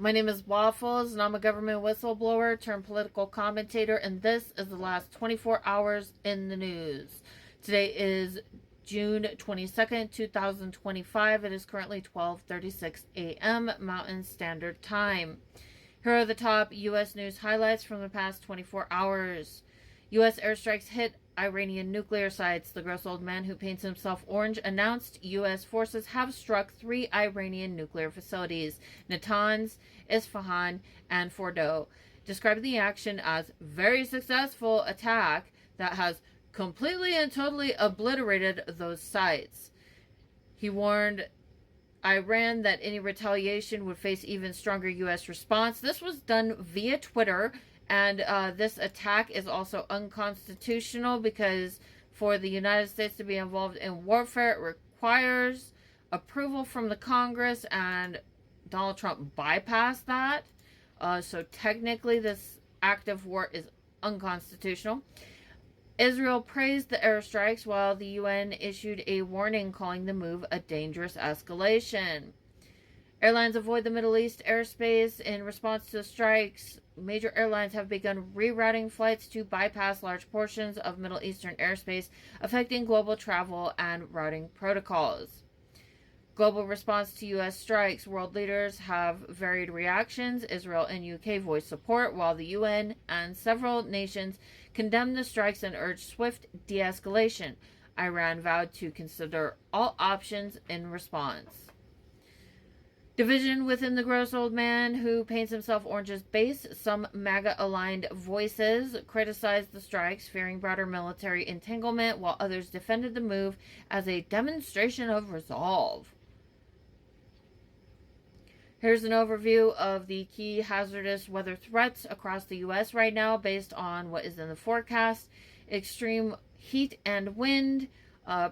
My name is Waffles, and I'm a government whistleblower turned political commentator, and this is the last 24 hours in the news. Today is June 22nd, 2025. It is currently 12:36 a.m. Mountain Standard Time. Here are the top U.S. news highlights from the past 24 hours. U.S. airstrikes hit Iranian nuclear sites. The gross old man who paints himself orange announced U.S. forces have struck 3 Iranian nuclear facilities, Natanz, Isfahan, and Fordow, described the action as very successful attack that has completely and totally obliterated those sites. He warned Iran that any retaliation would face even stronger U.S. response. This was done via Twitter. And this attack is also unconstitutional because for the United States to be involved in warfare, it requires approval from the Congress, and Donald Trump bypassed that. So technically, this act of war is unconstitutional. Israel praised the airstrikes while the UN issued a warning calling the move a dangerous escalation. Airlines avoid the Middle East airspace in response to the strikes. Major airlines have begun rerouting flights to bypass large portions of Middle Eastern airspace, affecting global travel and routing protocols. Global response to U.S. strikes. World leaders have varied reactions. Israel and UK voiced support, while the UN and several nations condemned the strikes and urged swift de-escalation. Iran vowed to consider all options in response. Division within the gross old man who paints himself orange's base. Some MAGA-aligned voices criticized the strikes, fearing broader military entanglement, while others defended the move as a demonstration of resolve. Here's an overview of the key hazardous weather threats across the U.S. right now based on what is in the forecast. Extreme heat and wind.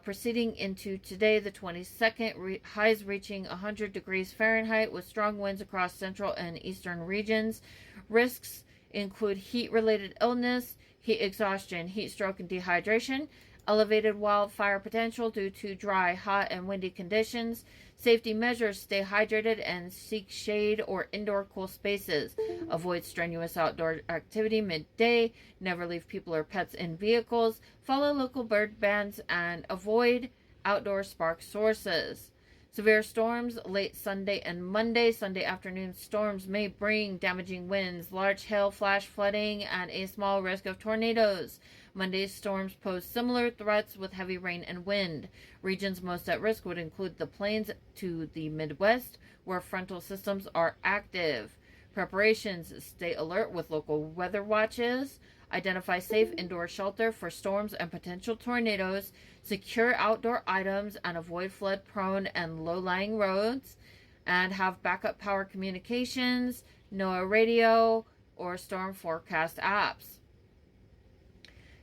Proceeding into today, the 22nd, highs reaching 100 degrees Fahrenheit with strong winds across central and eastern regions. Risks include heat-related illness, heat exhaustion, heat stroke, and dehydration. Elevated wildfire potential due to dry, hot, and windy conditions. Safety measures: stay hydrated and seek shade or indoor cool spaces. Avoid strenuous outdoor activity midday. Never leave people or pets in vehicles. Follow local bird bands and avoid outdoor spark sources. Severe storms late Sunday and Monday. Sunday afternoon storms may bring damaging winds, large hail, flash flooding, and a small risk of tornadoes. Monday's storms pose similar threats with heavy rain and wind. Regions most at risk would include the plains to the Midwest, where frontal systems are active. Preparations: stay alert with local weather watches. Identify safe indoor shelter for storms and potential tornadoes. Secure outdoor items and avoid flood-prone and low-lying roads. And have backup power communications, NOAA radio, or storm forecast apps.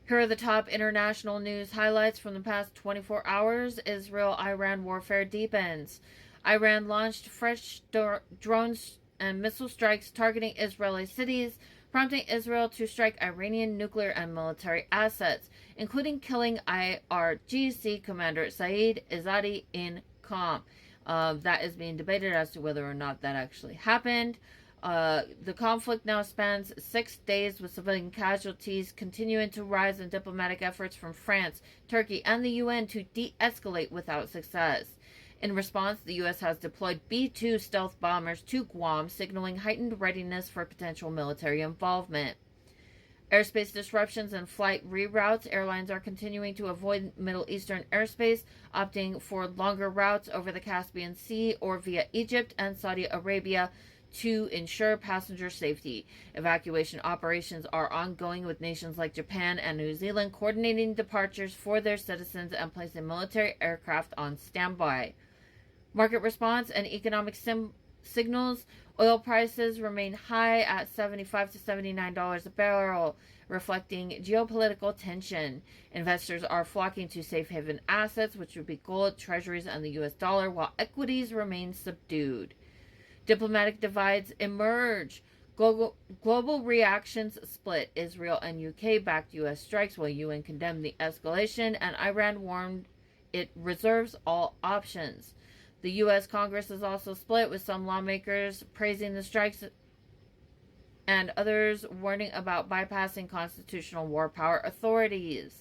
Here are the top international news highlights from the past 24 hours. Israel-Iran warfare deepens. Iran launched fresh drones and missile strikes targeting Israeli cities, prompting Israel to strike Iranian nuclear and military assets, including killing IRGC commander Saeed Izzati in Qom. That is being debated as to whether or not that actually happened. The conflict now spans 6 days, with civilian casualties continuing to rise and diplomatic efforts from France, Turkey, and the UN to de-escalate without success. In response, the U.S. has deployed B-2 stealth bombers to Guam, signaling heightened readiness for potential military involvement. Airspace disruptions and flight reroutes. Airlines are continuing to avoid Middle Eastern airspace, opting for longer routes over the Caspian Sea or via Egypt and Saudi Arabia to ensure passenger safety. Evacuation operations are ongoing, with nations like Japan and New Zealand coordinating departures for their citizens and placing military aircraft on standby. Market response and economic signals. Oil prices remain high at $75 to $79 a barrel, reflecting geopolitical tension. Investors are flocking to safe haven assets, which would be gold, treasuries, and the U.S. dollar, while equities remain subdued. Diplomatic divides emerge. Global reactions split. Israel and UK backed U.S. strikes, while UN condemned the escalation, and Iran warned it reserves all options. The U.S. Congress is also split, with some lawmakers praising the strikes and others warning about bypassing constitutional war power authorities.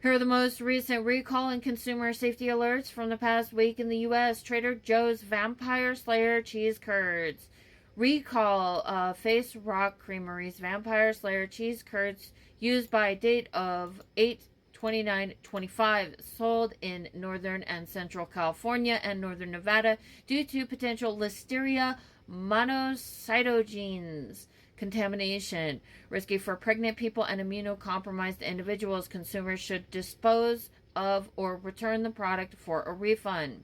Here are the most recent recall and consumer safety alerts from the past week in the U.S. Trader Joe's Vampire Slayer cheese curds. Recall Face Rock Creamery's Vampire Slayer cheese curds used by date of 8/29/25, sold in Northern and Central California and Northern Nevada due to potential Listeria monocytogenes contamination. Risky for pregnant people and immunocompromised individuals. Consumers should dispose of or return the product for a refund.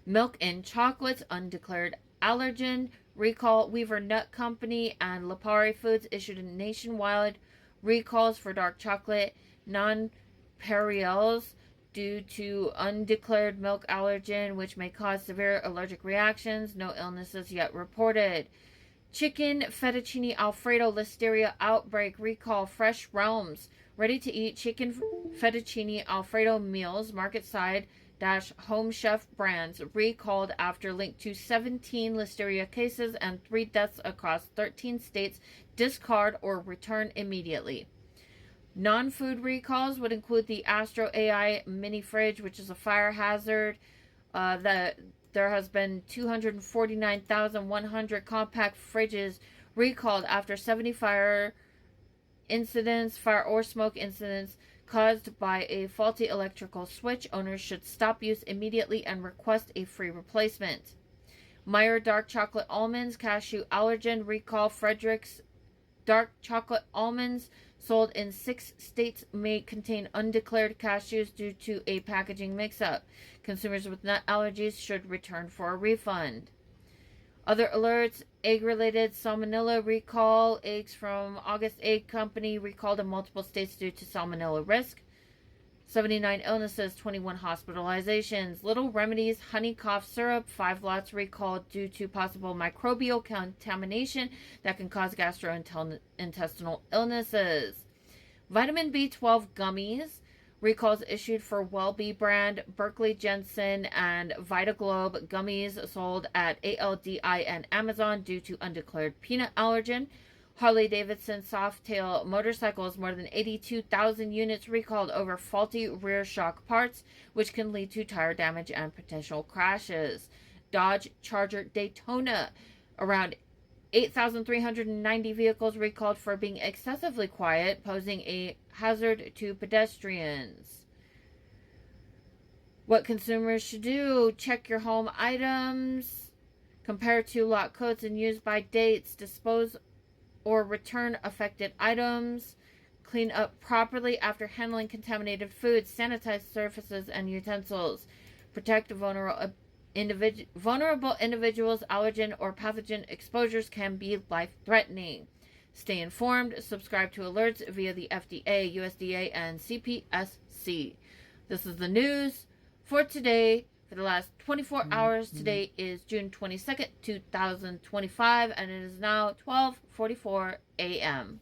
Milk and chocolates, undeclared allergen. Recall Weaver Nut Company and Lipari Foods issued nationwide recalls for dark chocolate non-perils due to undeclared milk allergen, which may cause severe allergic reactions. No illnesses yet reported. Chicken fettuccine alfredo listeria outbreak recall. Fresh Realms ready-to-eat chicken fettuccine alfredo meals, market side home chef brands, recalled after linked to 17 listeria cases and 3 deaths across 13 states. Discard or return immediately. Non-food recalls would include the Astro AI mini fridge, which is a fire hazard. There has been 249,100 compact fridges recalled after 70 fire or smoke incidents caused by a faulty electrical switch. Owners should stop use immediately and request a free replacement. Meyer dark chocolate almonds cashew allergen recall. Frederick's dark chocolate almonds sold in 6 states may contain undeclared cashews due to a packaging mix-up. Consumers with nut allergies should return for a refund. Other alerts: egg-related salmonella recall. Eggs from August Egg Company recalled in multiple states due to salmonella risk. 79 illnesses, 21 hospitalizations. Little Remedies honey cough syrup, 5 lots recalled due to possible microbial contamination that can cause gastrointestinal illnesses. Vitamin B12 gummies. Recalls issued for WellBe brand, Berkeley Jensen, and Vitaglobe gummies sold at ALDI and Amazon due to undeclared peanut allergen. Harley-Davidson Softail motorcycles, more than 82,000 units recalled over faulty rear shock parts, which can lead to tire damage and potential crashes. Dodge Charger Daytona, around 8,390 vehicles recalled for being excessively quiet, posing a hazard to pedestrians. What consumers should do: check your home items, compare to lot codes and use by dates, dispose or return affected items, clean up properly after handling contaminated foods, sanitize surfaces and utensils, protect vulnerable individuals. Allergen or pathogen exposures can be life-threatening. Stay informed. Subscribe to alerts via the FDA, USDA, and CPSC. This is the news for today. For the last 24 hours, today is June 22nd, 2025, and it is now 12:44 a.m.